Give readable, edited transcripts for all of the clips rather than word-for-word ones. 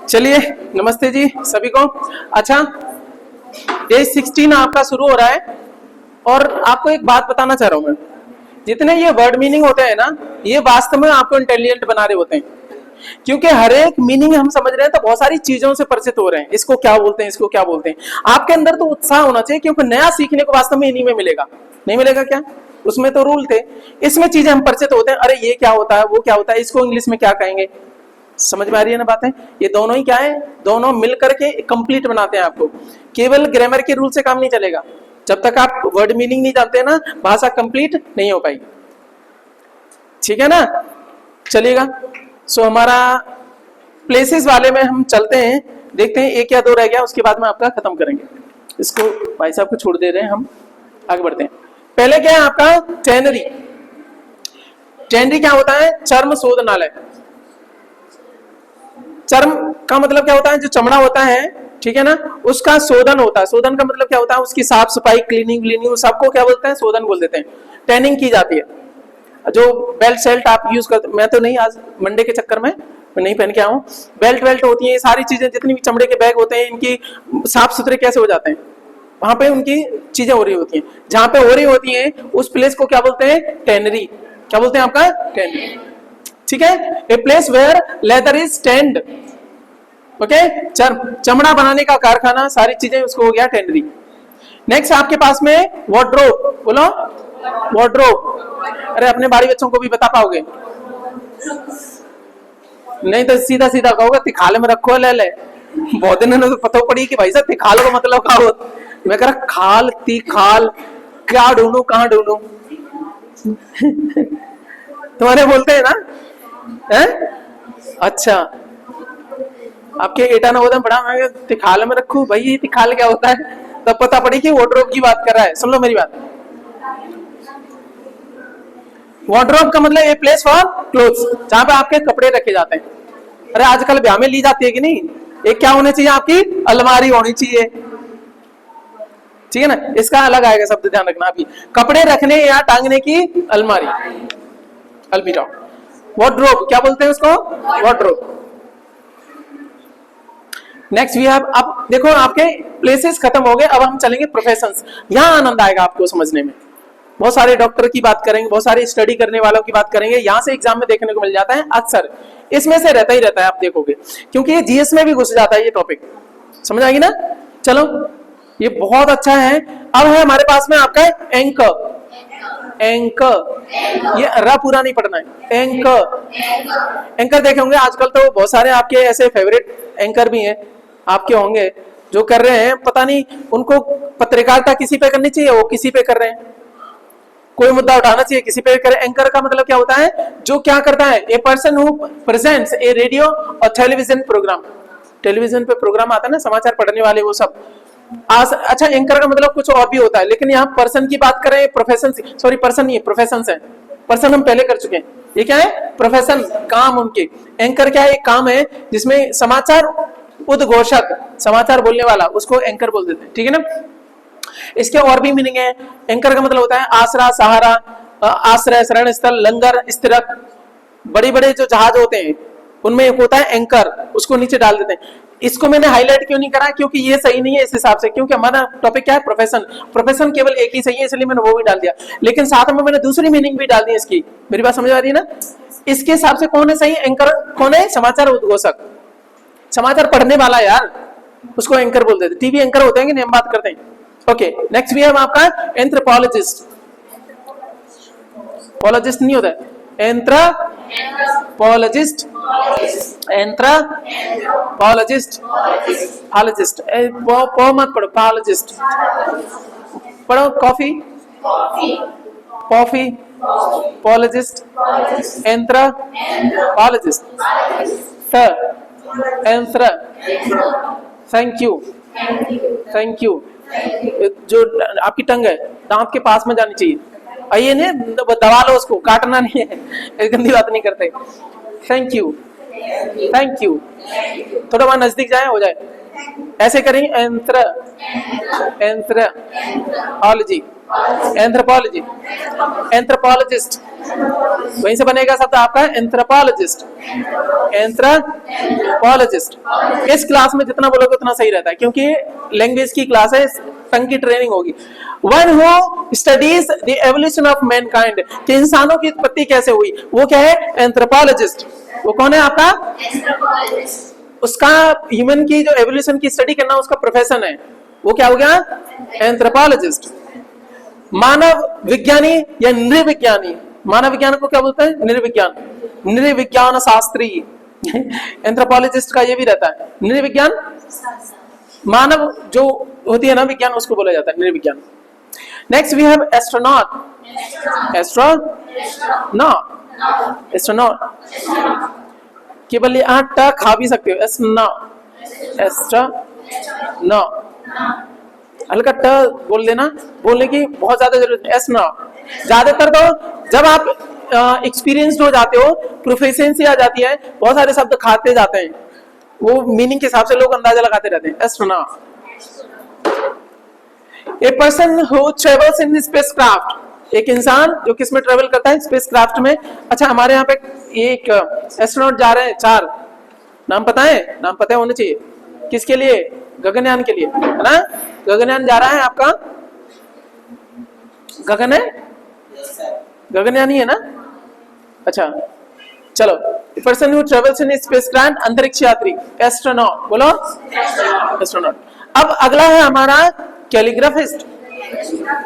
चलिए नमस्ते जी सभी को। अच्छा, डे 16 आपका शुरू हो रहा है और आपको एक बात बताना चाह रहा हूं मैं। जितने ये वर्ड मीनिंग होते हैं ना, ये वास्तव में आपको इंटेलिजेंट बना रहे होते हैं, क्योंकि हर एक मीनिंग हम समझ रहे हैं तो बहुत सारी चीजों से परिचित हो रहे हैं। इसको क्या बोलते हैं, इसको क्या बोलते हैं। आपके अंदर तो उत्साह होना चाहिए, क्योंकि नया सीखने को वास्तव में इन्हीं में मिलेगा। नहीं मिलेगा क्या? उसमें तो रूल थे, इसमें चीजें हम परिचित होते हैं। अरे ये क्या होता है, वो क्या होता है, इसको इंग्लिश में क्या कहेंगे। समझ में आ रही है ना बातें? ये दोनों ही क्या है, दोनों मिलकर के कंप्लीट बनाते हैं आपको। केवल ग्रामर के रूल से काम नहीं चलेगा। जब तक आप वर्ड मीनिंग नहीं जानते ना, भाषा कंप्लीट नहीं हो पाएगी। ठीक है ना? चलिएगा। सो हमारा प्लेसेस वाले में हम चलते हैं, देखते हैं एक या दो रह गया, उसके बाद में आपका खत्म करेंगे। इसको भाई साहब को छोड़ दे रहे हैं, हम आगे बढ़ते हैं। पहले क्या है आपका टैनरी। टैनरी क्या होता है? चर्म शोधनालय। चर्म का मतलब क्या होता है? जो चमड़ा होता है, ठीक है ना, उसका शोधन होता है। शोधन का मतलब क्या होता है? उसकी साफ सफाई, क्लीनिंग सबको क्या बोलते हैं? शोधन बोल देते हैं। टैनिंग की जाती है। जो बेल्ट सेल्ट आप यूज करते, मैं तो नहीं, आज मंडे के चक्कर में मैं नहीं पहन के आऊं। बेल्ट वेल्ट होती है, सारी चीजें जितनी भी चमड़े के बैग होते हैं, इनकी साफ सुथरे कैसे हो जाते हैं? वहां पे उनकी चीजें हो रही होती हैं। जहां पे हो रही होती हैं उस प्लेस को क्या बोलते हैं? टैनरी। क्या बोलते हैं आपका? टैनरी। ठीक है? A place where leather is tanned. Okay, चमड़ा बनाने का कारखाना, सारी चीजें, उसको हो गया टैनरी। नेक्स्ट आपके पास में वार्डरोब। बोलो वार्डरोब। अरे अपने बाड़ी बच्चों को भी बता पाओगे? नहीं तो सीधा सीधा कहोगे तिखाल में रखो, ले ले। बहुत दिन तो पता पड़ी कि भाई साहब तिखाल का मतलब क्या होता। मैं कह रहा खाल तिखाल, क्या ढूंढू, कहाँ ढूंढू। तुम्हारे बोलते हैं ना? है? अच्छा, आपके एटा ना होता बड़ा, मैं तिखाल में रखू भाई, ये तिखाल क्या होता है? तब पता पड़ी कि वार्डरोब की बात कर रहा है। सुन लो मेरी बात। वार्डरोब का मतलब ए प्लेस फॉर क्लोथ्स, जहां पे आपके कपड़े रखे जाते हैं। अरे आजकल ब्याह में ली जाती है कि नहीं? एक क्या होनी चाहिए आपकी? अलमारी होनी चाहिए। ठीक है ना? इसका अलग आएगा शब्द, ध्यान रखना। आपकी कपड़े रखने या टांगने की अलमारी, अलमीरा। वार्डरोब क्या बोलते हैं उसको? वार्डरोब। नेक्स्ट वी हैव, अब देखो आपके प्लेसेस खत्म हो गए, अब हम चलेंगे प्रोफेशंस। यहां आनंद आएगा आपको समझने में। बहुत सारे डॉक्टर की बात करेंगे, बहुत सारे स्टडी करने वालों की बात करेंगे। यहां से एग्जाम में देखने को मिल जाता है अक्सर, इसमें से रहता ही रहता है, आप देखोगे, क्योंकि ये जीएस में भी घुस जाता है ये टॉपिक। समझ आएगी ना? चलो, ये बहुत अच्छा है। अब है हमारे पास में आपका एंकर। एंकर, ये र पूरा नहीं पढ़ना है। एंकर, एंकर देखे होंगे आजकल तो बहुत सारे आपके ऐसे फेवरेट एंकर भी हैं, आपके होंगे जो कर रहे हैं। पता नहीं उनको पत्रकारिता किसी पे करनी चाहिए, वो किसी पे कर रहे हैं। कोई मुद्दा उठाना चाहिए, किसी पे करे। एंकर का मतलब क्या होता है? जो क्या करता है? ए person who presents A radio और टेलीविजन प्रोग्राम। टेलीविजन पे प्रोग्राम आता है ना, समाचार पढ़ने वाले, वो सब। अच्छा, एंकर का मतलब कुछ और भी होता है, लेकिन यहाँ पर्सन की बात करें, प्रोफेशन, सॉरी पर्सन नहीं है, प्रोफेशन है। पर्सन हम पहले कर चुके हैं। ये क्या है? प्रोफेशन, काम उनके। एंकर क्या है? एक काम है जिसमें समाचार उद्घोषक, समाचार बोलने वाला, उसको एंकर बोल देते हैं। ठीक है ना? इसके और भी मीनिंग है। एंकर का मतलब होता है आसरा, सहारा, आश्रय, शरण स्थल, लंगर, स्थिरक। बड़े बड़े जो जहाज होते हैं उनमें एक होता है एंकर, उसको नीचे डाल देते हैं। इसको मैंने हाईलाइट क्यों नहीं करा? क्योंकि ये सही नहीं है इस हिसाब से, क्योंकि हमारा टॉपिक क्या है? प्रोफेशन। प्रोफेशन केवल एक ही सही है, इसलिए मैंने वो भी डाल दिया, लेकिन साथ में मैंने दूसरी मीनिंग भी डाल दी इसकी। मेरी बात समझ आ रही है ना? इसके हिसाब से कौन है सही? एंकर कौन है? समाचार उद्घोषक, समाचार पढ़ने वाला यार, उसको एंकर बोल देते। टीवी एंकर होते हैं कि नहीं, हम बात करते हैं। ओके, नेक्स्ट भी है आपका एंथ्रोपोलॉजिस्ट। पोलॉजिस्ट नहीं होता है, एंथ्रोपोलॉजिस्ट, एंथ्रोपोलॉजिस्ट, पॉलॉजिस्ट। पो मत पढ़ो, पॉलॉजिस्ट पढ़ो। कॉफी, कॉफी, पॉलॉजिस्ट, anthropologist, anthro, thank you, thank you. जो आपकी टंग है दांत के पास में जानी चाहिए। आइए ने दबा लो उसको, काटना नहीं है, गंदी बात नहीं करते। Thank you, thank you. थोड़ा वहां नजदीक जाए, हो जाए। ऐसे करेंगे, एंथ्रोपोलॉजी, एंथ्रोपोलॉजी, एंथ्रोपोलॉजिस्ट, वहीं से बनेगा शब्द आपका एंथ्रोपोलॉजिस्ट, एंथ्रोपोलॉजिस्ट। इस क्लास में जितना बोलोगे उतना सही रहता है, क्योंकि लैंग्वेज की क्लास है, टंग की ट्रेनिंग होगी। One who studies the evolution of Mankind, कि इंसानों की उत्पत्ति कैसे हुई, वो क्या है? एंथ्रोपोलॉजिस्ट। वो कौन है आपका? उसका ह्यूमन की जो एवोल्यूशन की स्टडी करना उसका प्रोफेशन है, वो क्या हो गया? एंथ्रोपोलॉजिस्ट। मानव विज्ञानी या नृविज्ञानी, मानव विज्ञान को क्या बोलते हैं? नृविज्ञान, नृविज्ञान शास्त्री। एंथ्रोपोलॉजिस्ट का ये भी रहता है, नृविज्ञान। मानव जो होती है ना विज्ञान, उसको बोला जाता है नृविज्ञान। Next we have astronaut, astronaut, astronaut. केवल ये ट खा भी सकते हो, एस्ट्रोनॉट, हल्का ट बोल देना, बोलने की बहुत ज्यादा जरूरत है। एस्ट्रोनॉट ज्यादातर तो जब आप एक्सपीरियंस्ड हो जाते हो, प्रोफिशिएंसी आ जाती है, बहुत सारे शब्द खाते जाते हैं, वो मीनिंग के हिसाब से लोग अंदाजा लगाते रहते हैं। Astronaut, A person who travels in spacecraft, एक इंसान जो किस में ट्रेवल करता है? स्पेसक्राफ्ट में। अच्छा, हमारे यहाँ पे एक एस्ट्रोनॉट जा रहे हैं, 4 नाम पता है? नाम पता होने चाहिए। किसके लिए? गगनयान के लिए, है ना? गगनयान जा रहा है आपका, गगन है, गगनयान ही है ना? अच्छा चलो, person who travels in spacecraft, अंतरिक्ष यात्री, एस्ट्रोनॉट। बोलो एस्ट्रोनॉट। अब अगला है हमारा कैलीग्राफिस्ट,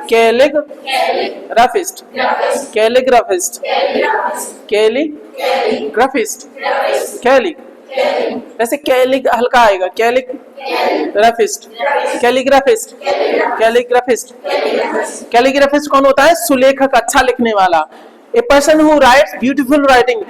कैलीग्राफिस्ट, कैलीग्राफिस्ट, कैलीग्राफिस्ट, कैली, वैसे कैलिग हल्का आएगा, कैलीग्राफिस्ट, कैलीग्राफिस्ट, कैलीग्राफिस्ट। कैलीग्राफिस्ट कौन होता है? सुलेखक, अच्छा लिखने वाला। A person who writes beautiful writing,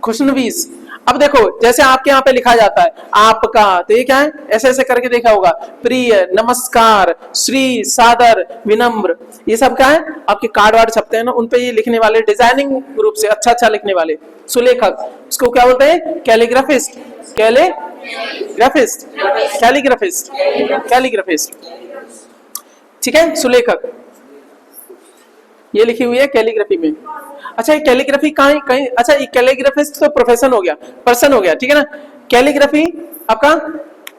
खुशनवीस। अब देखो, जैसे आपके यहाँ पे लिखा जाता है आपका, तो ये क्या है? ऐसे ऐसे करके देखा होगा, प्रिय, नमस्कार, श्री, सादर, विनम्र, ये सब क्या है? आपके कार्ड वार्ड छपते हैं ना, उनपे ये लिखने वाले, डिजाइनिंग रूप से अच्छा अच्छा लिखने वाले सुलेखक, उसको क्या बोलते हैं? कैलीग्राफिस्ट, कैलीग्राफिस्ट, कैलीग्राफिस्ट, कैलीग्राफिस्ट। ठीक है, सुलेखक ये लिखी हुई है कैलीग्राफी में। अच्छा, ये कैलीग्राफी कहीं, अच्छा ये कैलीग्राफिस्ट तो प्रोफेशन हो गया, पर्सन हो गया, ठीक है ना? कैलीग्राफी आपका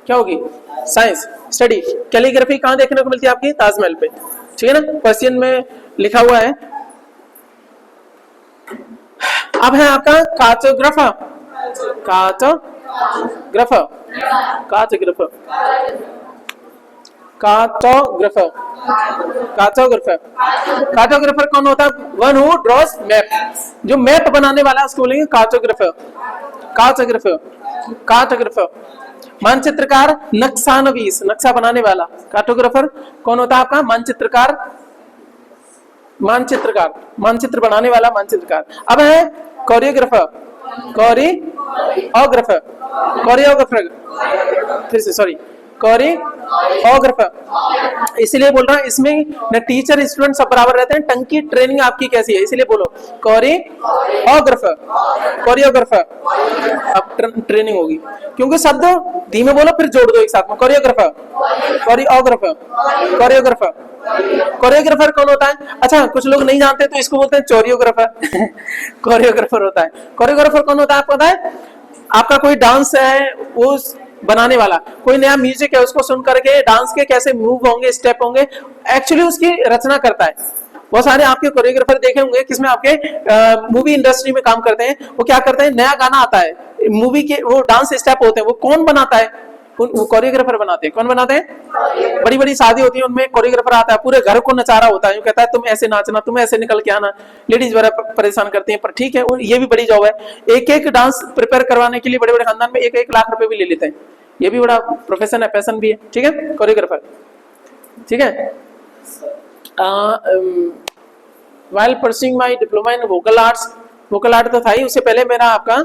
क्या होगी? Science study. कैलीग्राफी कहाँ देखने को मिलती है? आपकी ताजमहल पे, ठीक है ना? पर्शियन में लिखा हुआ है। अब है आपका cartographer, cartographer, cartographer, cartographer, cartographer. Cartographer कौन होता है? वन हु ड्रॉस मैप, जो मैप बनाने वाला है उसको बोलेंगे कार्टोग्राफर, कार्टोग्राफर, कार्टोग्राफर। मानचित्रकार, नक्शानवीस, नक्शा बनाने वाला। कार्टोग्राफर कौन होता है आपका? मानचित्रकार, मानचित्रकार, मानचित्र बनाने वाला मानचित्रकार। अब है कोरियोग्राफर, कोरियोग्राफर, कोरियोग्राफर, फिर से सॉरी, कोरियोग्राफर। इसलिए बोल रहा हूं, इसमें न टीचर स्टूडेंट सब बराबर रहते हैं, टंग की ट्रेनिंग आपकी कैसी है, इसलिए बोलो कोरियोग्राफर, कोरियोग्राफर। अब ट्रेनिंग होगी, क्योंकि शब्द धीमे बोलो फिर जोड़ दो एक साथ में। Choreographer, choreographer, choreographer. कोरियोग्राफर कौन होता है? अच्छा, कुछ लोग नहीं जानते तो इसको बोलते हैं चोरियोग्राफर। कोरियोग्राफर होता है। कोरियोग्राफर कौन होता है आपको पता है? आपका कोई डांस है वो बनाने वाला, कोई नया म्यूजिक है उसको सुन करके डांस के कैसे मूव होंगे, स्टेप होंगे, एक्चुअली उसकी रचना करता है। बहुत सारे आपके कोरियोग्राफर देखे होंगे किसमें आपके मूवी इंडस्ट्री में काम करते हैं, वो क्या करते हैं? नया गाना आता है, मूवी के वो डांस स्टेप होते हैं, वो कौन बनाता है? वो कोरियोग्राफर बनाते हैं। कौन बनाते हैं? बड़ी बड़ी शादी होती है उनमें कोरियोग्राफर आता है, पूरे घर को नचा रहा होता है, कहता है तुम ऐसे नाचना, तुम ऐसे निकल के आना। लेडीज बड़ा परेशान करती हैं, पर ठीक है, ये भी बड़ी जॉब है। एक एक डांस प्रिपेयर करवाने के लिए बड़े बड़े खानदान में 1-1 लाख रुपए भी ले लेते हैं। ये भी बड़ा प्रोफेशन है, पैशन भी है, ठीक है, कोरियोग्राफर। ठीक है। while pursuing my diploma in vocal arts, vocal art तो था ही, उससे पहले मेरा आपका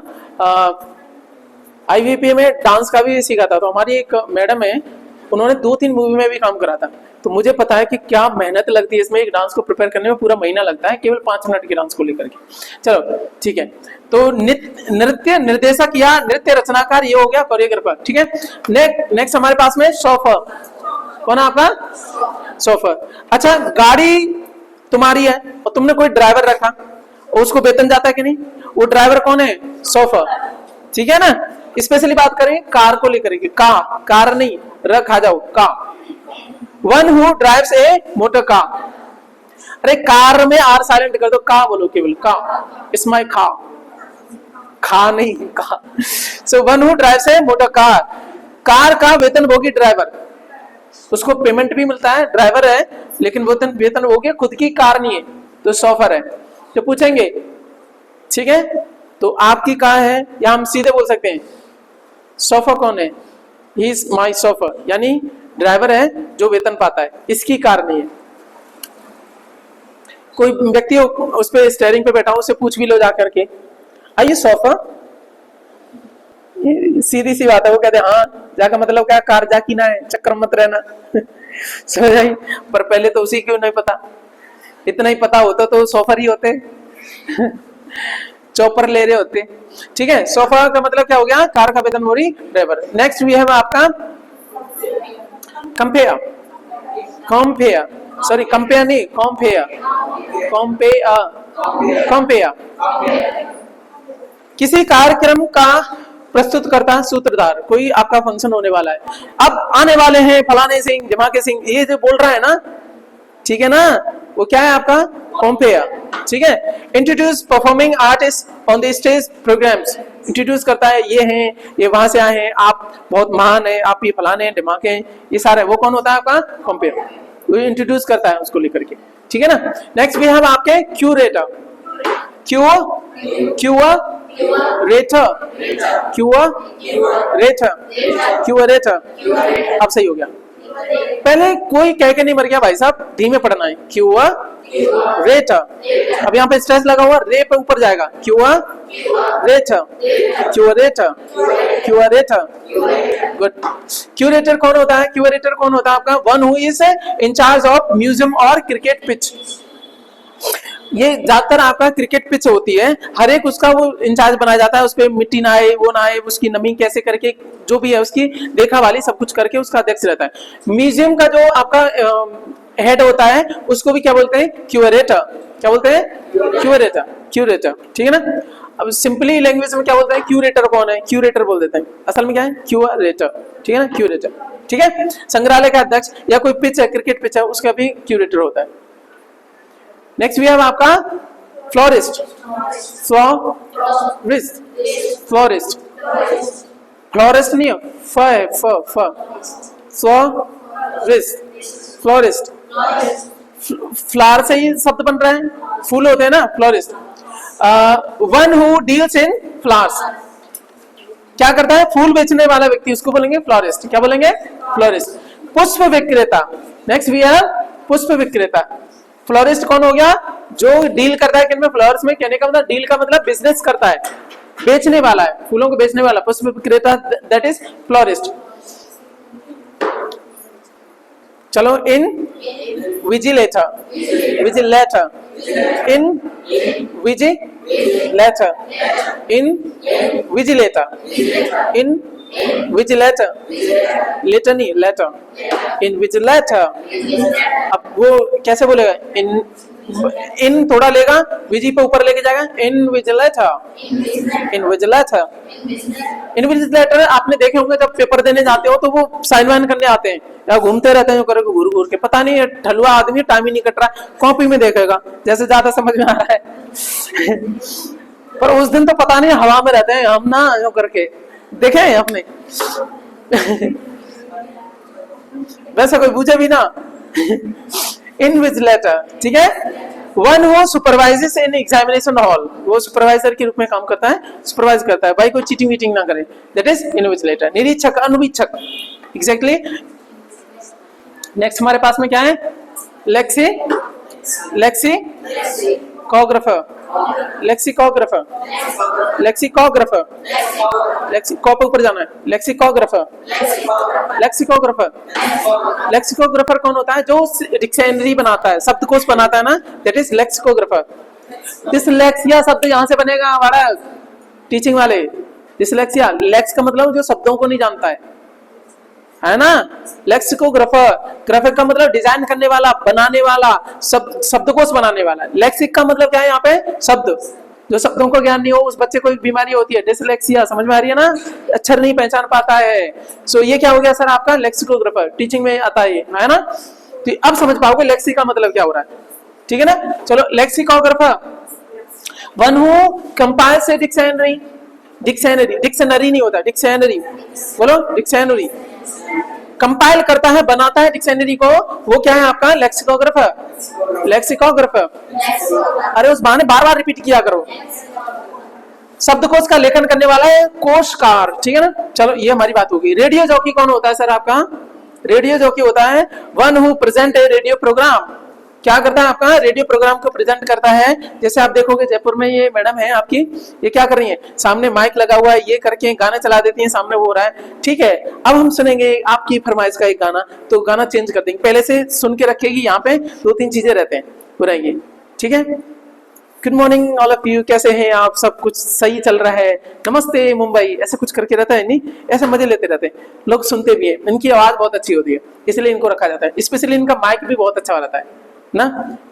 IVP में डांस का भी सीखा था। तो हमारी एक मैडम है, उन्होंने 2-3 मूवी में भी काम करा था, तो मुझे पता है कि क्या मेहनत लगती है इसमें। एक डांस को प्रिपेयर करने में पूरा महीना लगता है, केवल 5 मिनट के डांस को लेकर के। चलो ठीक है, तो नृत्य निर्देशक या नृत्य रचनाकार ये हो गया कोरियोग्राफर। ठीक है, नेक्स्ट हमारे पास में शॉफर। कौन है आपका? शोफर। अच्छा, गाड़ी तुम्हारी है और तुमने कोई ड्राइवर रखा और उसको वेतन जाता है कि नहीं, वो ड्राइवर कौन है, शोफर, ठीक है ना। स्पेशली बात करें कार को लेकर के, कार नहीं, रख आ जाओ, का one who drives A motor car. अरे कार में आर साइलेंट कर दो, का बोलो केवल, का, इट्स माय खा नहीं, का। So one who drives A motor car, car का वेतनभोगी ड्राइवर, उसको पेमेंट भी मिलता है, ड्राइवर है लेकिन वेतन हो गया, खुद की कार नहीं है तो शोफर है। तो पूछेंगे ठीक है, तो आपकी कार है, या हम सीधे बोल सकते हैं शोफर कौन है, ही इज माई शोफर, यानी ड्राइवर है जो वेतन पाता है, इसकी कार नहीं है। कोई व्यक्ति उस पे स्टीयरिंग पे बैठा हो, उससे पूछ भी लो जाकर के, आइए शोफर, सीधी सी बात है, वो कहते हैं हाँ, जाकर मतलब क्या, कार जाकी ना है, चक्कर मत रहना। समझ आई, पर पहले तो उसी क्यों नहीं पता, इतना ही पता होता तो शोफर ही होते। चॉपर ले रहे होते, ठीक है। शोफर का मतलब क्या हो गया, कार का वेतनभोगी ड्राइवर। नेक्स्ट वी हैव आपका कंपेयर, सॉरी कंपेयर नहीं, कंपेयर, किसी कार्यक्रम का प्रस्तुत करता सूत्रधार, कोई आपका फंक्शन होने वाला है, अब आने वाले हैं फलाने सिंह, धमाके सिंह, ये जो बोल रहा है ना, ठीक है ना, वो क्या है आपका कंपेयर, ठीक है। Introduce performing artist on the stage programmes, introduce करता है, ये हैं, ये वहां से आए हैं, आप बहुत महान है, आप ये फलाने हैं, धमाके हैं, ये सारे, वो कौन होता है आपका कंपेयर, वो इंट्रोड्यूस करता है उसको लेकर के, ठीक है ना। नेक्स्ट भी हम आपके क्यूरेटर, क्यूरेटर, अब सही हो गया। पहले कोई कह के नहीं मर गया भाई साहब, धीमे पढ़ना है, क्यूरेटर। अब यहाँ पे स्ट्रेस लगा हुआ, रे पे ऊपर जाएगा, क्यूरेटर, गुड। क्यूरेटर कौन होता है, क्यूरेटर कौन होता है आपका, one who is in charge of museum और क्रिकेट पिच। ये ज्यादातर आपका क्रिकेट पिच होती है, हर एक उसका वो इंचार्ज बनाया जाता है, उस पर मिट्टी ना आए, वो ना आए, उसकी नमी कैसे करके, जो भी है उसकी देखा वाली सब कुछ करके उसका अध्यक्ष रहता है। म्यूजियम का जो आपका हेड होता है उसको भी क्या बोलते हैं, क्यूरेटर, क्या बोलते हैं, क्यूरेटर, ठीक है ना। अब सिंपली लैंग्वेज में क्या बोलते हैं, क्यूरेटर कौन है, क्यूरेटर बोल देते हैं, असल में क्या है, क्यूरेटर, ठीक है ना, क्यूरेटर, ठीक है। संग्रहालय का अध्यक्ष या कोई पिच है, क्रिकेट पिच है, उसका भी क्यूरेटर होता है। नेक्स्ट वी हैव आपका फ्लोरिस्ट, फ्लोरिस्ट नहीं हो, फ्लोरिस्ट, फ्लावर से ही शब्द बन रहा है, फूल होते हैं ना, florist. One who deals in flowers, क्या करता है, फूल बेचने वाला व्यक्ति, उसको बोलेंगे फ्लोरिस्ट, क्या बोलेंगे, फ्लोरिस्ट। पुष्प विक्रेता, नेक्स्ट वी हैव पुष्प विक्रेता। फ्लोरिस्ट कौन हो गया, जो डील करता है किनमें, फ्लावर्स में, कहने का मतलब डील का मतलब बिजनेस करता है, बेचने वाला है, फूलों को बेचने वाला, पुष्प विक्रेता, दैट इज फ्लोरिस्ट। चलो, इन विजिलेटर, इन विजिलेटर, इन विजिलेटर, लेटर नहीं, लेटर, इनविजिलेटर। अब वो कैसे बोलेगा, इन थोड़ा लेगा, विजी पे ऊपर लेके जाएगा, इनविजिलेटर। आपने देखे होंगे जब पेपर देने जाते हो तो वो साइन वाइन करने आते हैं, या घूमते रहते हैं घूर घूर के, पता नहीं ढलुआ आदमी, टाइम ही नहीं कट रहा, कॉपी में देखेगा जैसे ज्यादा समझ में आ रहा है। पर उस दिन तो पता नहीं हवा में रहते हैं हम ना, जो करके देखे हैं आपने। वैसे कोई पूछे भी ना। इनविजिलेटर, ठीक है। वन वो सुपरवाइजर्स इन एग्जामिनेशन हॉल, वो सुपरवाइजर के रूप में काम करता है, सुपरवाइज करता है, भाई कोई चीटिंग वीटिंग ना करे, दैट इज इनविजिलेटर। निरीक्षक, अनुवीक्षक, एग्जैक्टली। नेक्स्ट हमारे पास में क्या है, लेक्सिकोग्राफर, लेक्सिको पे ऊपर जाना है, लेक्सिकोग्राफर कौन होता है, जो डिक्शनरी बनाता है, शब्दकोश बनाता है ना, दैट इज लेक्सिकोग्राफर। डिसलेक्सिया शब्द यहाँ से बनेगा हमारा, टीचिंग वाले, डिसलेक्सिया, लेक्स का मतलब जो शब्दों को नहीं जानता है है ना। लेक्सिकोग्राफर, ग्राफिक का मतलब डिजाइन करने वाला, बनाने वाला, शब्दकोश बनाने वाला। लेक्सिक का मतलब क्या है यहाँ पे, शब्द। जो शब्दों को ज्ञान नहीं हो उस बच्चे को एक बीमारी होती है, डिसलेक्सिया, समझ में आ रही है ना, अक्षर नहीं पहचान पाता है। सो ये क्या हो गया सर आपका लेक्सिकोग्राफर, टीचिंग में आता है ना। तो अब समझ पाओगे लेक्सिक का मतलब क्या हो रहा है, ठीक है ना। चलो lexicographer, one who compiles a dictionary, dictionary नहीं होता, डिक्शनरी बोलो, डिक्शनरी कंपाइल करता है, बनाता है डिक्शनरी को, वो क्या है आपका लेक्सिकोग्राफर। लेक्सिकोग्राफर, अरे उस बहाने बार बार रिपीट किया करो। शब्दकोश का लेखन करने वाला है कोशकार, ठीक है ना। चलो ये हमारी बात होगी। रेडियो जॉकी कौन होता है सर आपका, रेडियो जॉकी होता है one who present a radio programme. क्या करता है आपका, रेडियो प्रोग्राम को प्रेजेंट करता है। जैसे आप देखोगे जयपुर में ये मैडम है आपकी, ये क्या कर रही है, सामने माइक लगा हुआ है, ये करके गाना चला देती है, सामने वो हो रहा है, ठीक है। अब हम सुनेंगे आपकी फरमाइश का एक गाना, तो गाना चेंज कर देंगे, पहले से सुन के रखेगी, यहाँ पे 2-3 चीजें रहते हैं बुराएंगे, ठीक है। Good morning all of you, कैसे हैं आप, सब कुछ सही चल रहा है, नमस्ते मुंबई, ऐसे कुछ करके रहता है, नहीं ऐसे मजे लेते रहते हैं लोग, सुनते भी है, इनकी आवाज बहुत अच्छी होती है इसलिए इनको रखा जाता है। स्पेशली इनका माइक भी बहुत अच्छा रहता है ना।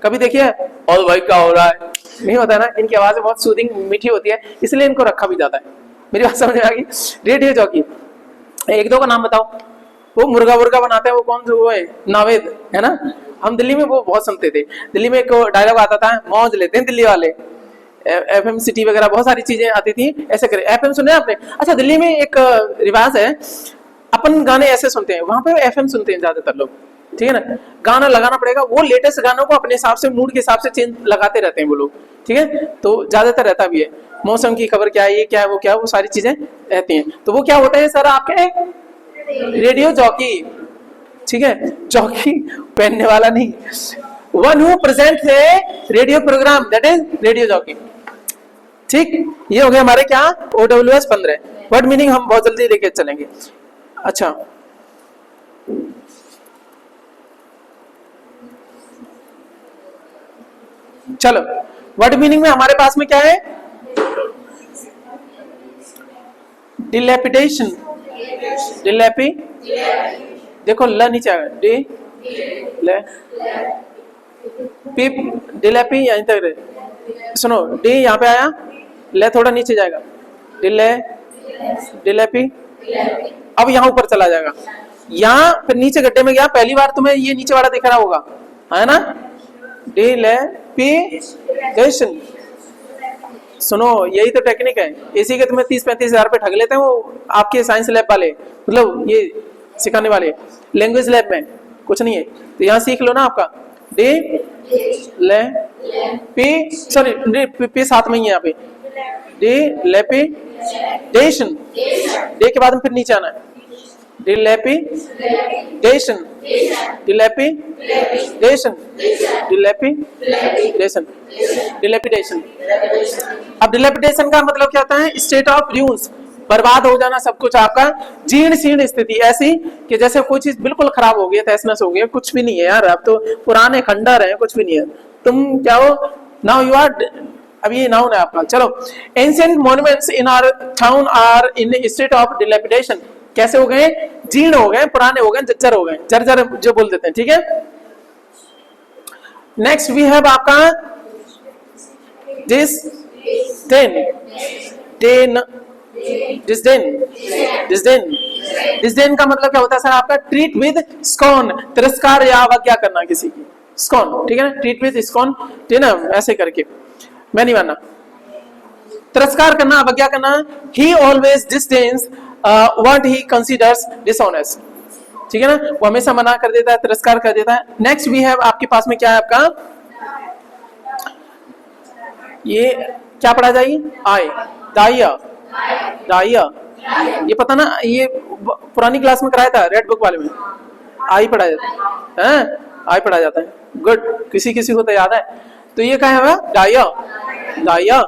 कभी देखिए और भाई क्या हो रहा है, नहीं होता ना, इनकी आवाज बहुत सूदिंग मीठी होती है इसलिए इनको रखा भी जाता है। मेरी बात समझ में आ गई। रेडियो जॉकी, एक दो का नाम बताओ। वो मुर्गा वुर्गा बनाते हैं, वो कौन वो है, नावेद है ना। हम दिल्ली में वो बहुत सुनते थे, दिल्ली में एक डायलॉग आता था, मौज लेते हैं दिल्ली वाले, FM सिटी वगैरह बहुत सारी चीजें आती थी, ऐसे करे। FM सुने आपने? अच्छा, दिल्ली में एक रिवाज है, अपन गाने ऐसे सुनते हैं, वहां पे FM सुनते हैं ज्यादातर लोग, ठीक है ना। गाना लगाना पड़ेगा, वो लेटेस्ट गानों को अपने हिसाब से, मूड के हिसाब से चेंज लगाते रहते हैं वो लोग, ठीक है। तो ज्यादातर रहता भी है, मौसम की खबर क्या है, ये क्या है, वो क्या है, वो सारी चीजें रहती हैं। तो वो क्या होते हैं सर आपके, रेडियो जॉकी, ठीक है। जॉकी पहनने वाला नहीं, वन हु प्रेजेंट है radio programme, that is radio jockey, ठीक। ये हो गया हमारे क्या, OWS 15 वर्ड मीनिंग, हम बहुत जल्दी लेके चलेंगे। अच्छा, चलो वर्ड मीनिंग में हमारे पास में क्या है, डिलैपिडेशन, डिलैपी, देखो ल नीचे आएगा, डी ले पी, डिलैपी यहीं तक, सुनो डी यहाँ पे आया, ले थोड़ा नीचे जाएगा, डिले, डिलैपी, अब यहाँ ऊपर चला जाएगा, यहाँ फिर नीचे गड्ढे में गया, पहली बार तुम्हें ये नीचे वाला दिख रहा होगा, है ना, डिलैपिडेशन। सुनो यही तो टेक्निक है, इसी के तुम्हें 30-35 हजार पे ठग लेते हैं वो आपके साइंस लैब वाले, मतलब ये सिखाने वाले, लैंग्वेज लैब में कुछ नहीं है, तो यहाँ सीख लो ना आपका डी ले पी, सॉरी पी साथ में ही है यहाँ पे, डी लैपिडेशन, डे के बाद में फिर नीचे आना है, डिलैपिडेशन, डिलैपिडेशन, डिलैपिडेशन, डिलैपिडेशन। अब डिलैपिडेशन का मतलब क्या होता है, स्टेट ऑफ रूइंस, बर्बाद हो जाना सब कुछ आपका, जीर्ण शीर्ण स्थिति, ऐसी कि जैसे कोई चीज बिल्कुल खराब हो गई, तहस नहस हो गई, कुछ भी नहीं है यार, अब तो पुराने खंडर है, कुछ भी नहीं है, तुम क्या हो, नाउ यू आर, अब ये नाउन है आपका। चलो, ancient monuments in our town are in state of dilapidation, कैसे हो गए, जीर्ण हो गए, पुराने हो गए, जर्जर हो गए, जर्जर जो बोल देते हैं, ठीक है। नेक्स्ट वी हैव आपका disdain, dain, disdain, disdain, disdain का मतलब क्या होता है सर आपका, ट्रीट विद स्कॉन, तिरस्कार या अवज्ञा करना किसी की, स्कॉन, ठीक है ना, ट्रीट विद स्कॉन, ठीक है ना, ऐसे करके, मैं नहीं मानना, तिरस्कार करना, अवज्ञा करना। He always disdains what he considers dishonest, ठीक है ना, वो हमेशा मना कर देता है, तिरस्कार कर देता है। नेक्स्ट वी हैव आपके पास में क्या है आपका, ये क्या पढ़ा जाएगी, आय, दाया, दाया, ये पता ना, ये पुरानी क्लास में कराया था रेड बुक वाले में, आई पढ़ा जाता है, आई पढ़ा जाता है, गुड, किसी किसी को तो याद है। तो ये क्या है, दाया, दाया,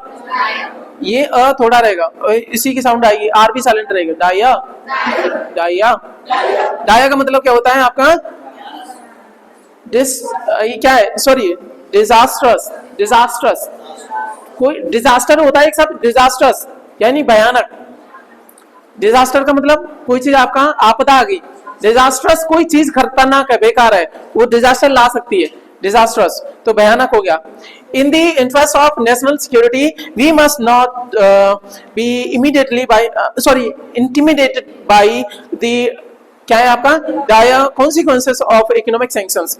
ये अ थोड़ा रहेगा, इसी की साउंड आएगी, आर भी साइलेंट रहेगा, डाया, डाया, डाया का मतलब क्या होता है आपका, ये क्या है, सॉरी, डिजास्टर्स, डिजास्टर्स, कोई डिजास्टर होता है एक साथ, डिजास्टर्स यानी भयानक, डिजास्टर का मतलब कोई चीज आपका आपदा आ गई, डिजास्टर्स कोई चीज खतरनाक है, बेकार है, वो डिजास्टर ला सकती है, डिजास्टर्स तो भयानक हो गया। In the interest of national security we must not be immediately by intimidated by the क्या है आपका dire consequences of economic sanctions.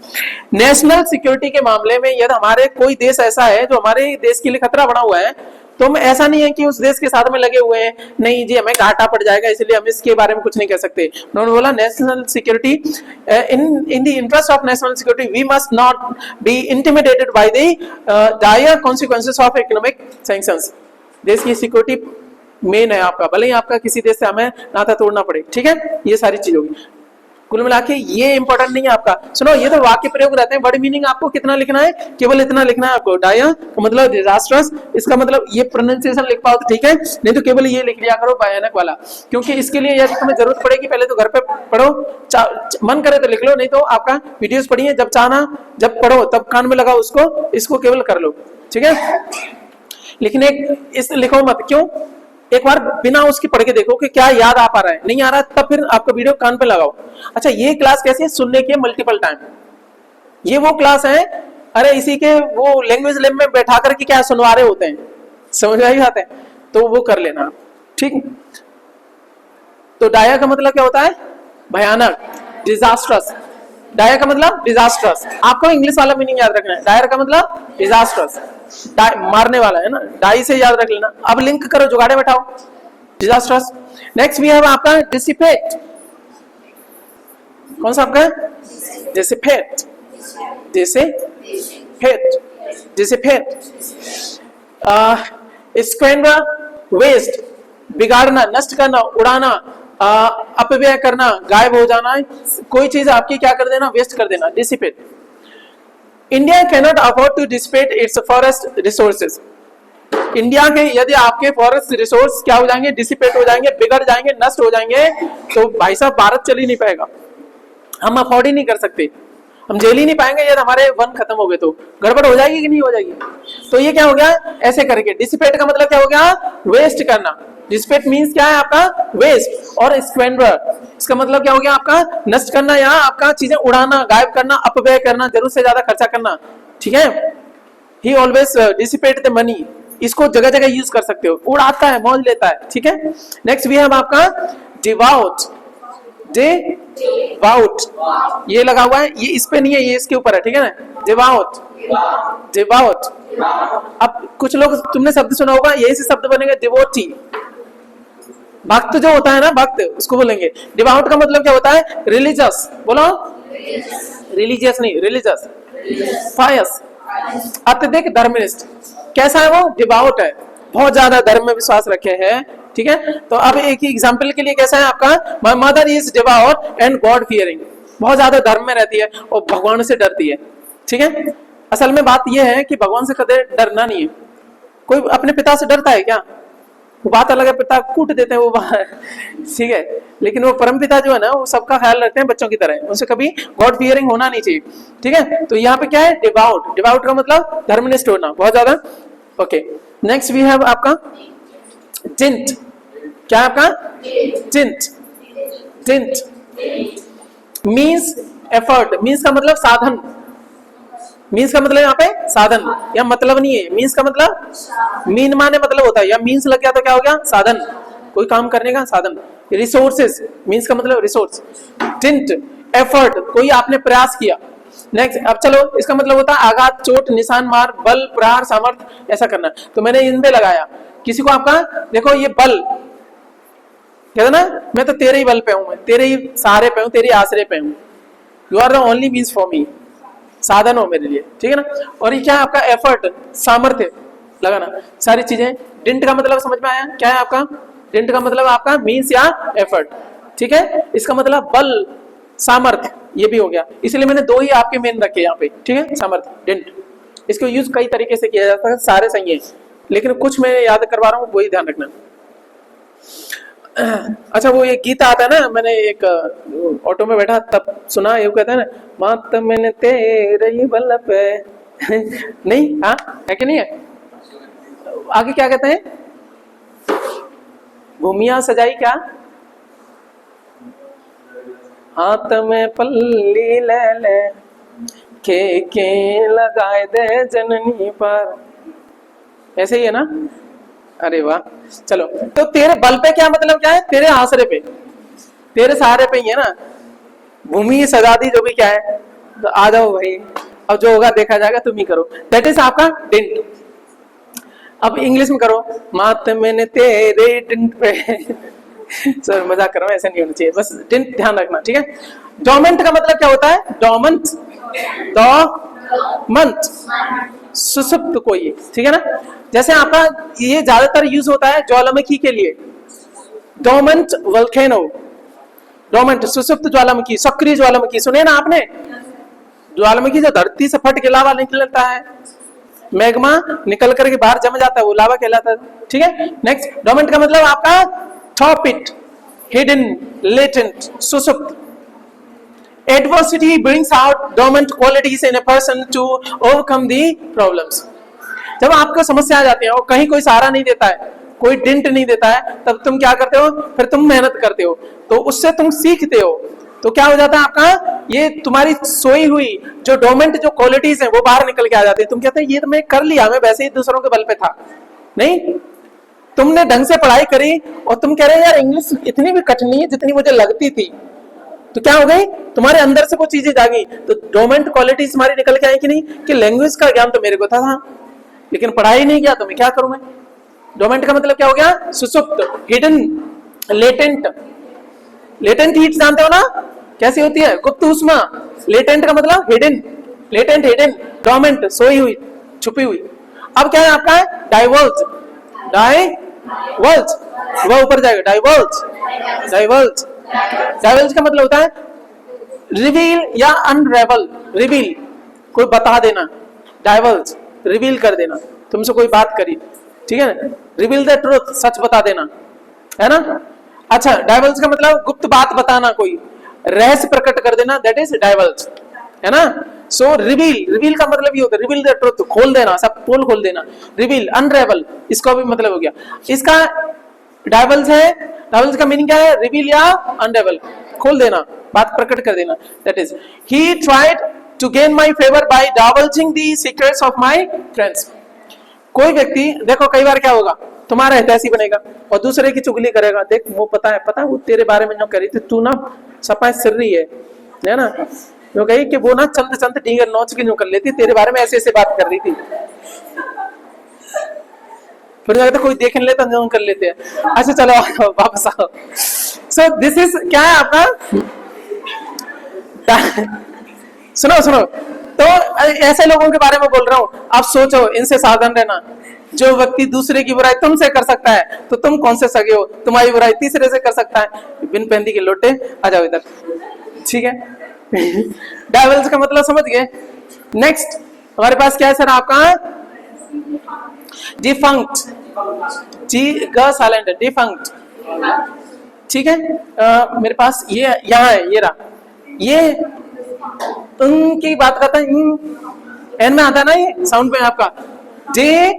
National security के मामले में यदि हमारे कोई देश ऐसा है जो हमारे देश के लिए खतरा बना हुआ है, तो हम ऐसा नहीं है कि उस देश के साथ में लगे हुए हैं, नहीं जी हमें घाटा पड़ जाएगा इसलिए हम इसके बारे में कुछ नहीं कह सकते। उन्होंने बोला national security in the interest of national security we must not be intimidated by the dire consequences of economic sanctions. देश की सिक्योरिटी मेन है आपका, भले ही आपका किसी देश से हमें नाता तोड़ना पड़े, ठीक है, ये सारी चीज होगी। कुल मिला के ये इंपॉर्टेंट नहीं है आपका। सुनो, ये तो वाक्य प्रयोग रहते हैं, वर्ड मीनिंग आपको कितना लिखना है, केवल इतना लिखना है आपको, डायर का मतलब डिजास्टर्स, इसका मतलब ये प्रोनाउंसिएशन लिख पाओ तो ठीक है, नहीं तो केवल ये लिख लिया करो भयानक वाला, क्योंकि इसके लिए यदि तुम्हें जरूरत पड़ेगी पहले तो घर पे पढ़ो, मन करे तो लिख लो, नहीं तो आपका वीडियोस पढ़िए, जब चाहना जब पढ़ो तब कान में लगाओ उसको, इसको केवल कर लो, ठीक है। लिखने इस लिखो मत, क्यों, एक बार बिना उसकी पढ़ के देखो कि क्या याद आ पा रहा है, नहीं आ रहा तब फिर आपका वीडियो कान पे लगाओ। अच्छा, ये क्लास कैसी है, सुनने के मल्टीपल टाइम, ये वो क्लास है, अरे इसी के वो लैंग्वेज लैब में बैठा करके क्या सुनवा रहे होते हैं, समझ आई बात है, तो वो कर लेना, ठीक। तो डायर का मतलब क्या होता है, भयानक, डिजास्टर्स, डायर का मतलब डिजास्टर्स, आपको इंग्लिश वाला मीनिंग याद रखना है, डायर का मतलब डिजास्टर्स, मारने वाला है ना, डाई से याद रख लेना। अब लिंक करो, जुगाड़े बैठाओ, डिजास्टर्स। नेक्स्ट भी है आपका डिसिपेट, कौन सा आपका, dissipate, dissipate, dissipate, squander, waste, बिगाड़ना, नष्ट करना, उड़ाना, अपव्यय करना, गायब हो जाना, कोई चीज आपकी क्या कर देना, वेस्ट कर देना, dissipate. India cannot afford to dissipate its forest resources. India के यदि आपके फॉरेस्ट रिसोर्स क्या हो जाएंगे, डिसिपेट हो जाएंगे, बिगड़ जाएंगे, नष्ट हो जाएंगे, तो भाई साहब भारत चल ही नहीं पाएगा, हम अफोर्ड ही नहीं कर सकते, हम झेल ही नहीं पाएंगे यदि हमारे वन खत्म हो गए तो गड़बड़ हो जाएगी कि नहीं हो जाएगी। तो ये क्या हो गया, ऐसे करके डिसिपेट का मतलब क्या हो गया, वेस्ट करना, डिसिपेट मींस क्या है आपका, वेस्ट, और स्क्वेंडर इसका मतलब क्या हो गया आपका, नष्ट करना या आपका चीजें उड़ाना, गायब करना, अपव्यय करना, जरूरत से ज्यादा खर्चा करना, ठीक है। ही ऑलवेज डिसिपेट द मनी, इसको जगह जगह यूज कर सकते हो, उड़ाता है, मौज लेता है, ठीक है। नेक्स्ट भी है आपका डिवाउट, डिवाउट, ये लगा हुआ है, ये इस पे नहीं है, ये इसके ऊपर है, ठीक है ना, डिवाउट, डिवाउट। अब कुछ लोग तुमने शब्द सुना होगा, यही से शब्द बनेंगे डिवोटी, भक्त जो होता है ना, भक्त, उसको बोलेंगे। डिवाउट का मतलब क्या होता है, रिलीजियस, बोलो, रिलीजियस नहीं, रिलीजियस, फायस, अत्यधिक धर्मनिष्ठ, कैसा है वो, डिवाउट है, बहुत ज्यादा धर्म में विश्वास रखे हैं, ठीक है। तो अब एक ही एग्जांपल के लिए कैसा है आपका, my mother is devout and God fearing, बहुत ज्यादा धर्म में रहती है और भगवान से डरती है, ठीक है। असल में बात यह है कि भगवान से कदे डरना नहीं है, कोई अपने पिता से डरता है क्या, वो बात अलग है, पिता कूट देते हैं वो ठीक है, लेकिन वो परम पिता जो है ना, वो सबका ख्याल रखते हैं बच्चों की तरह, उनसे कभी गॉड फियरिंग होना नहीं चाहिए, ठीक है। तो यहाँ पे क्या है, डिवाउट, डिवाउट का मतलब धर्मनिष्ठ होना, बहुत ज्यादा, ओके। नेक्स्ट वी हैव आपका टिंट, क्या है आपका, tint, tint means effort, means का मतलब साधन, मीन्स का मतलब यहाँ पे साधन, या मतलब नहीं है, मीन्स का मतलब मीन माने मतलब होता है, या मीन्स लग गया तो क्या हो गया, साधन, कोई काम करने का साधन। रिसोर्सेस, मीन्स का मतलब रिसोर्स, टिंट, एफर्ट, कोई आपने प्रयास किया। नेक्स्ट, अब चलो, इसका मतलब होता है आघात, चोट, निशान, मार, बल, प्रहार, सामर्थ्य, ऐसा करना। तो मैंने इन पे लगाया, किसी को आपका देखो ये बल कहते ना, मैं तो तेरे ही बल पे हूं, मैं तेरे ही सहारे पे हूं, तेरे आश्रय पे हूं, you are the only means for me, साधन हो मेरे लिए, ठीक है ना। और ये क्या है आपका, एफर्ट, सामर्थ्य लगाना, सारी चीजें। डिंट का मतलब समझ में आया, क्या है आपका, डिंट का मतलब आपका मीन्स या एफर्ट, ठीक है। इसका मतलब बल, सामर्थ्य, ये भी हो गया, इसलिए मैंने दो ही आपके मेन रखे यहाँ पे, ठीक है, सामर्थ्य, डिंट। इसको यूज कई तरीके से किया जाता है, सारे सही है, लेकिन कुछ मैं याद करवा रहा हूँ, वही ध्यान रखना। अच्छा, वो एक गीत आता है ना, मैंने एक ऑटो में बैठा तब सुना, ये कहता है ना, मात मैंने तेरे ही बल पे नहीं, हाँ है कि नहीं है, आगे क्या कहते हैं, भूमिया सजाई क्या, हाथ में पल्ली ले ले, के लगाए दे जननी पर। ऐसे ही है ना? अरे वाह, चलो। तो तेरे बल पे क्या मतलब क्या है? तेरे आसरे पे, तेरे सहारे पे ही है ना। भूमि सजा दी जो भी क्या है, तो आ जाओ भाई, अब जो होगा देखा जाएगा, तुम ही करो। दैट इज आपका डिंट। अब इंग्लिश में करो, मात मैंने तेरे डिंट पे सर मजाक कर रहा हूं, ऐसा नहीं होना चाहिए, बस डिंट ध्यान रखना, ठीक है। डोमेंट का मतलब क्या होता है? डोमेंट, डोमेंट, सुसुप्त कोई, ठीक है ना। जैसे आपका ये ज्यादातर यूज होता है ज्वालामुखी के लिए, डोमेंट वोल्केनो, डोमेंट सुसुप्त ज्वालामुखी, सक्रिय ज्वालामुखी, सुने ना आपने? ज्वालामुखी जो धरती से फट के लावा निकलता है, मैग्मा निकल करके बाहर जम जाता है, वो लावा कहलाता है, ठीक है। नेक्स्ट, डोमेंट का मतलब आपका टॉप इट, हिडन, लेटेंट, सुसुप्त। Adversity brings out dormant qualities in a person to overcome the problems. जब आपको समस्या आ जाती है और कहीं कोई सहारा नहीं देता है, कोई डिंट नहीं देता है, तब तुम क्या करते हो? फिर तुम मेहनत करते हो, तो उससे तुम सीखते हो, तो क्या हो जाता है आपका? ये तुम्हारी सोई हुई जो डोमेंट जो क्वालिटीज है वो बाहर निकल के आ जाती है। तुम कहते हैं ये तो मैं कर लिया, मैं वैसे ही दूसरों के बल पे था। नहीं, तुमने ढंग से पढ़ाई करी और तुम कह रहे हो यार इंग्लिश इतनी भी कठिन नहीं है जितनी मुझे लगती थी, तो क्या हो गई? तुम्हारे अंदर से वो चीजें जागी, तो डोमेंट क्वालिटीज हमारी निकल के आई कि नहीं? कि लैंग्वेज का ज्ञान तो मेरे को था लेकिन पढ़ाई नहीं किया, तो मैं क्या करूं? मैं डोमेंट का मतलब क्या हो गया? सुसुप्त, हिडन, लेटेंट। लेटेंट हीट जानते हो ना कैसी होती है? गुप्त ऊष्मा। लेटेंट का मतलब हिडन, लेटेंट, हिडन, डोमेंट, सोई हुई, छुपी हुई। अब क्या है आपका? डाइवर्ज, डाइवर्ज, वह ऊपर जाएगा, डाइवर्ज, डाइवर्ज। डाइवर्ज का मतलब होता है रिवील या अनरेवल। रिवील, कोई बता देना, डाइवर्ज, रिवील कर देना, तुमसे कोई बात करी, ठीक है ना। रिवील द ट्रूथ, सच बता देना, है ना। अच्छा, डाइवर्ज का मतलब गुप्त बात बताना, कोई रहस्य प्रकट कर देना, दैट इज डाइवर्ज, है ना। सो रिवील, रिवील का मतलब ये होता है रिवील द ट्रूथ, खोल देना, सब पोल खोल देना। रिवील, अनरेवल, इसका भी मतलब हो गया। इसका डाइवर्ज है, डाइवर्ज का मीनिंग क्या है? रिवील या अनरेवल, खोल देना, बात प्रकट कर देना, that is. He tried to gain my favour by diverging the secrets of my friends. कोई व्यक्ति देखो, कई बार क्या होगा, तुम्हारा हितैषी बनेगा और दूसरे की चुगली करेगा। देख वो पता है वो तेरे बारे में जो करी थी, तू ना सपा सिर रही है ना, जो कही कि वो ना चंद चंद टींगर नोच के जो कर लेती, तेरे बारे में ऐसे ऐसे बात कर रही थी, फिर तो कोई देख नहीं लेता, जो कर लेते हैं। अच्छा चलो वापस आओ। सो दिस इज क्या है आपका? सुनो सुनो, तो ऐसे लोगों के बारे में बोल रहा हूं, आप सोचो, इनसे सावधान रहना। जो व्यक्ति दूसरे की बुराई तुमसे कर सकता है, तो तुम कौन से सगे हो? तुम्हारी बुराई तीसरे से कर सकता है। बिन पेंदी के लोटे, आ जाओ इधर, ठीक है। डाइवर्ज का मतलब समझ गए। नेक्स्ट हमारे पास क्या है सर आपका? डिफंक्ट, जी ग साइलेंट, डिफंक्ट, ठीक है। मेरे पास ये यहाँ है, ये रहा, ये की बात करता है, एन में आता है ना ये साउंड में आपका, जे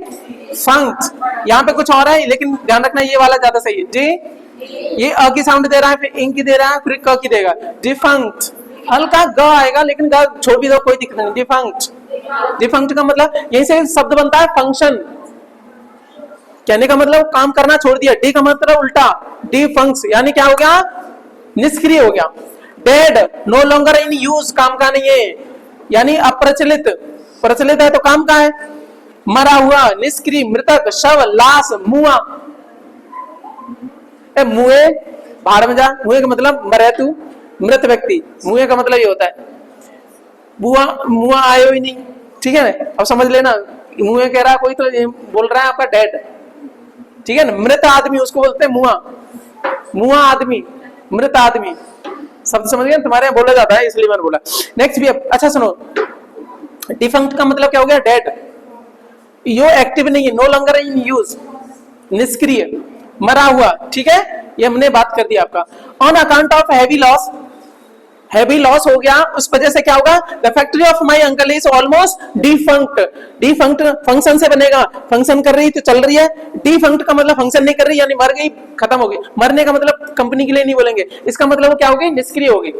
फंक्ट। यहाँ पे कुछ और है लेकिन ध्यान रखना ये वाला ज्यादा सही है। जे, ये अ की साउंड दे रहा है, फिर इंग की दे रहा है, फिर क की देगा, डिफंक्ट। हल्का ग आएगा लेकिन ग छोड़ भी दो, कोई दिक्कत नहीं। डिफंक्ट, डिफंक्ट का मतलब यहीं से शब्द बनता है फंक्शन, कहने का मतलब काम करना छोड़ दिया। डी का मतलब उल्टा, डिफंक्ट यानी क्या हो गया? निष्क्रिय हो गया। Dead, no longer in use, काम का नहीं है, यानी अप्रचलित। प्रचलित है तो काम का है। मरा हुआ, निष्क्रिय, मृतक, शव, लाश, मुआ। मुए बाहर में जा, मुए का मतलब मरे तू, मृत व्यक्ति। मुए का मतलब ये होता है बुआ, मुआ आयो ही नहीं, ठीक है ना। अब समझ लेना, मुए कह रहा कोई तो बोल रहा है आपका डेड, ठीक है ना। मृत आदमी उसको बोलते हैं मुआ, मुआ आदमी, मृत आदमी, शब्द समझ गए? तुम्हारे यहाँ बोला जाता है इसलिए मैंने बोला। नेक्स्ट भी अच्छा सुनो, डिफंक्ट का मतलब क्या हो गया? डेड, यो एक्टिव नहीं है, नो लॉन्गर इन यूज, निष्क्रिय, मरा हुआ, ठीक है। ये हमने बात कर दी आपका। On account of heavy loss, heavy loss हो गया, उस वजह से क्या होगा? The factory of my uncle is almost defunct. Defunct function से बनेगा, फंक्शन कर रही तो चल रही है। डिफंक्ट का मतलब फंक्शन नहीं कर रही, यानी मर गई, खत्म हो गई। मरने का मतलब कंपनी के लिए नहीं बोलेंगे, इसका मतलब क्या हो गई? निष्क्रिय हो गई,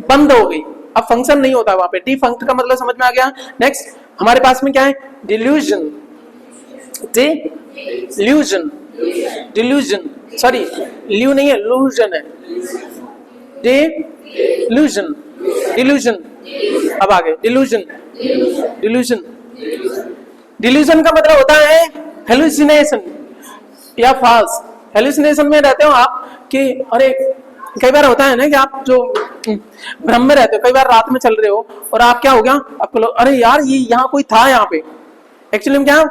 बंद हो गई, अब फंक्शन नहीं होता वहां पे। डिफंक्ट का मतलब समझ में आ गया। नेक्स्ट हमारे पास में क्या है, डिल्यूजन, डिल्यूजन, डिल्यूजन, सॉरी ल्यू नहीं है, लूजन है, डिल्यूजन, डिल्यूजन। अब आगे डिल्यूजन, डिल्यूजन, डिल्यूजन का मतलब होता है हेलुसिनेशन या फॉल्स। हेलुसिनेशन में रहते हो आप कि अरे कई बार होता है ना कि आप जो भ्रम में रहते हो, कई बार रात में चल रहे हो और आप क्या हो गया, आपको अरे यार ये यहाँ कोई था यहाँ पे, एक्चुअली में क्या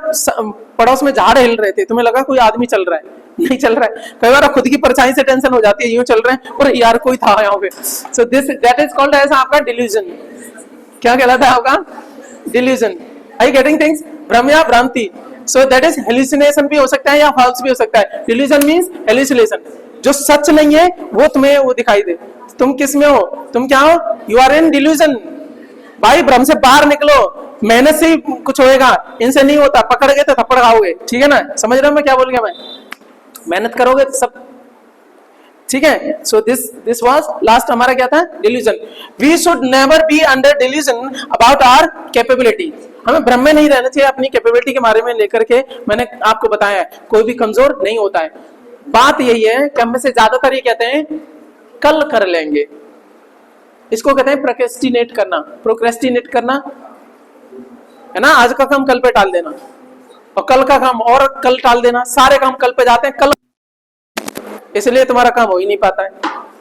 पड़ोस में झाड़ हिल रहे थे, तुम्हें लगा कोई आदमी चल रहा है, नहीं चल रहा है। कई बार खुद की परछाई से टेंशन हो जाती है, यूं चल रहे हैं और यार कोई था यहाँ पे। So this that is called as आपका डिल्यूजन। क्या कहलाता है आपका, delusion. Are you getting things, भ्रम या भ्रांति। सो दैट इज हेलुसिनेशन भी हो सकता है या फॉल्स भी हो सकता है। डिल्यूजन मींस हेलुसिनेशन, जो सच नहीं है वो तुम्हें वो दिखाई दे। तुम किस में हो, तुम क्या हो, यू आर इन डिल्यूजन। भाई भ्रम से बाहर निकलो, मेहनत से ही कुछ होएगा, इनसे नहीं होता। पकड़ गए तो थप्पड़ खाओगे, ठीक है ना, समझ रहे हो मैं क्या बोल गया मैं, मेहनत करोगे तो सब ठीक है। सो दिस वाज लास्ट हमारा क्या था, delusion. We should never be under delusion about our capability. हमें भ्रम में नहीं रहना चाहिए अपनी कैपेबिलिटी के बारे में लेकर के। मैंने आपको बताया है कोई भी कमजोर नहीं होता है। बात यही है कि हम में से ज्यादातर ये कहते हैं कल कर लेंगे, इसको कहते हैं प्रोक्रेस्टिनेट करना। प्रोक्रेस्टिनेट करना है ना, आज का काम कल पे टाल देना और कल का काम और कल टाल देना, सारे काम कल पे जाते हैं, कल इसलिए तुम्हारा काम हो ही नहीं पाता है।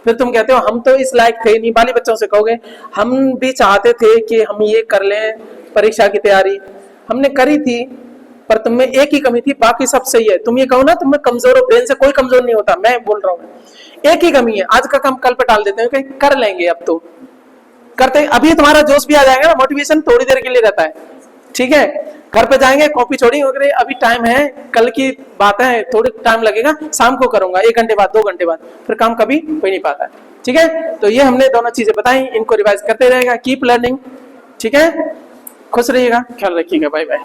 फिर तुम कहते हो हम तो इस लायक थे नहीं। बाली बच्चों से कहोगे हम भी चाहते थे कि हम ये कर लें, परीक्षा की तैयारी हमने करी थी, पर तुम में एक ही कमी थी, बाकी सब सही है। तुम ये कहो ना तुम में कमजोर हो, ब्रेन से कोई कमजोर नहीं होता, मैं बोल रहा हूँ एक ही कमी है, आज का काम कल पे टाल देते हैं, कर लेंगे अब तो करते। अभी तुम्हारा जोश भी आ जाएगा ना, मोटिवेशन थोड़ी देर के लिए रहता है, ठीक है। घर पे जाएंगे कॉपी छोड़ी वगैरह, अभी टाइम है, कल की बात है, थोड़ी टाइम लगेगा, शाम को करूंगा, 1 घंटे बाद 2 घंटे बाद, फिर काम कभी हो नहीं पाता है, ठीक है। तो ये हमने दोनों चीजें बताई, इनको रिवाइज करते रहेगा, कीप लर्निंग, ठीक है। खुश रहिएगा, ख्याल रखिएगा, बाय बाय।